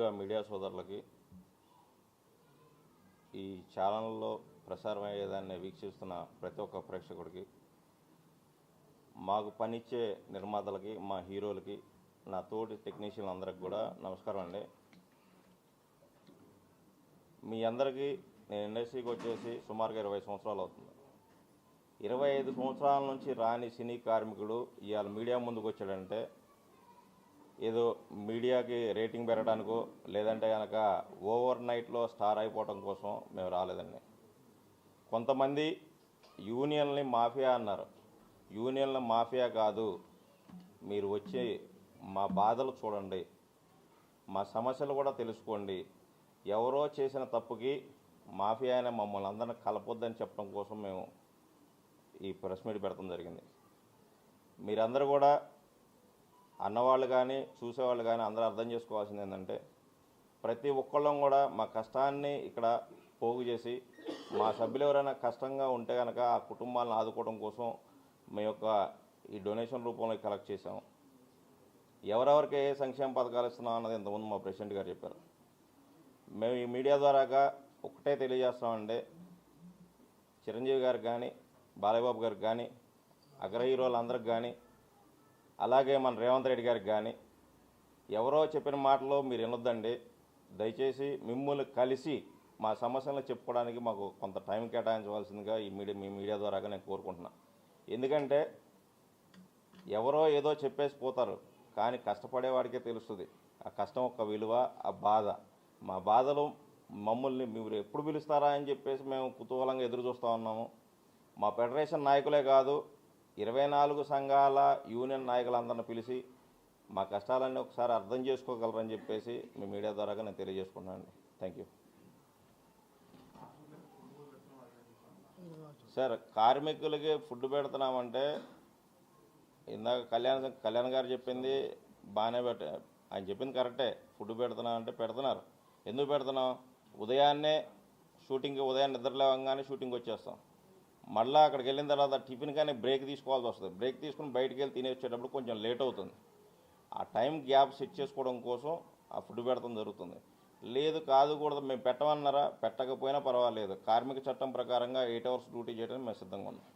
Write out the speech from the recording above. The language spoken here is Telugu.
ముందుగా మీడియా సోదరులకి ఈ ఛానల్లో ప్రసారమయ్యేదాన్ని వీక్షిస్తున్న ప్రతి ఒక్క ప్రేక్షకుడికి, మాకు పనిచ్చే నిర్మాతలకి, మా హీరోలకి, నా తోటి టెక్నీషియన్ అందరికి కూడా నమస్కారం అండి. మీ అందరికీ నేను ఇండస్ట్రీకి వచ్చేసి సుమారుగా 20 సంవత్సరాలు అవుతుంది. 25 సంవత్సరాల నుంచి రాని సినీ కార్మికుడు ఇవాళ మీడియా ముందుకు వచ్చాడంటే ఏదో మీడియాకి రేటింగ్ పెరగడానికో లేదంటే కనుక ఓవర్ నైట్లో స్టార్ అయిపోవడం కోసం మేము రాలేదండి. కొంతమంది యూనియన్ని మాఫియా అన్నారు. యూనియన్ల మాఫియా కాదు, మీరు వచ్చి మా బాధలు చూడండి, మా సమస్యలు కూడా తెలుసుకోండి. ఎవరో చేసిన తప్పుకి మాఫియా అనే మమ్మల్ని అందరినీ కలపొద్దని చెప్పడం కోసం మేము ఈ ప్రెస్ మీట్ పెడతాం జరిగింది. మీరందరూ కూడా అన్నవాళ్ళు కానీ చూసేవాళ్ళు కానీ అందరూ అర్థం చేసుకోవాల్సింది ఏంటంటే, ప్రతి ఒక్కళ్ళం కూడా మా కష్టాన్ని ఇక్కడ పోగు చేసి మా సభ్యులు ఎవరైనా కష్టంగా ఉంటే కనుక ఆ కుటుంబాలను ఆదుకోవడం కోసం మేము యొక్క ఈ డొనేషన్ రూపంలో కలెక్ట్ చేసాము. ఎవరెవరికి ఏ సంక్షేమ పథకాలు ఇస్తున్నాం అన్నది ఇంతకుముందు మా ప్రెసిడెంట్ గారు చెప్పారు. మేము ఈ మీడియా ద్వారాగా ఒకటే తెలియజేస్తామంటే, చిరంజీవి గారికి కానీ, బాలయ్యబాబు గారికి కానీ, అగ్ర హీరోలందరికి కానీ, అలాగే మన రేవంత్ రెడ్డి గారికి కానీ, ఎవరో చెప్పిన మాటలో మీరు వినొద్దండి. దయచేసి మిమ్మల్ని కలిసి మా సమస్యలను చెప్పుకోవడానికి మాకు కొంత టైం కేటాయించవలసిందిగా మీ మీడియా ద్వారాగా నేను కోరుకుంటున్నాను. ఎందుకంటే ఎవరో ఏదో చెప్పేసి పోతారు, కానీ కష్టపడేవాడికే తెలుస్తుంది ఆ కష్టం యొక్క విలువ, ఆ బాధ. మా బాధలు మమ్మల్ని మీరు ఎప్పుడు పిలుస్తారా అని చెప్పేసి మేము కుతూహలంగా ఎదురు చూస్తూ ఉన్నాము. మా ఫెడరేషన్ నాయకులే కాదు, 24 సంఘాల యూనియన్ నాయకులందరిని పిలిచి మా కష్టాలన్నీ ఒకసారి అర్థం చేసుకోగలరని చెప్పేసి మీ మీడియా ద్వారాగా నేను తెలియజేసుకున్నాను. Thank you sir. కార్మికులకి ఫుడ్ పెడుతున్నామంటే ఇందాక కళ్యాణ్ గారు చెప్పింది బాగానే ఆయన చెప్పింది కరెక్టే. ఫుడ్ పెడుతున్నామంటే పెడుతున్నారు. ఎందుకు పెడుతున్నాం? ఉదయాన్నే షూటింగ్కి, ఉదయాన్నే నిద్రలేవగానే షూటింగ్కి వచ్చేస్తాం. మళ్ళీ అక్కడికి వెళ్ళిన తర్వాత టిఫిన్ కానీ బ్రేక్ తీసుకోవాల్సి వస్తుంది. బ్రేక్ తీసుకుని బయటికి వెళ్ళి తినే వచ్చేటప్పుడు కొంచెం లేట్ అవుతుంది. ఆ టైం గ్యాప్ సెట్ చేసుకోవడం కోసం ఆ ఫుడ్ పెడతాం జరుగుతుంది. లేదు కాదుకూడదు మేము పెట్టమన్నారా, పెట్టకపోయినా పర్వాలేదు, కార్మిక చట్టం ప్రకారంగా 8 hours డ్యూటీ చేయడానికి మేము సిద్ధంగా ఉన్నాం.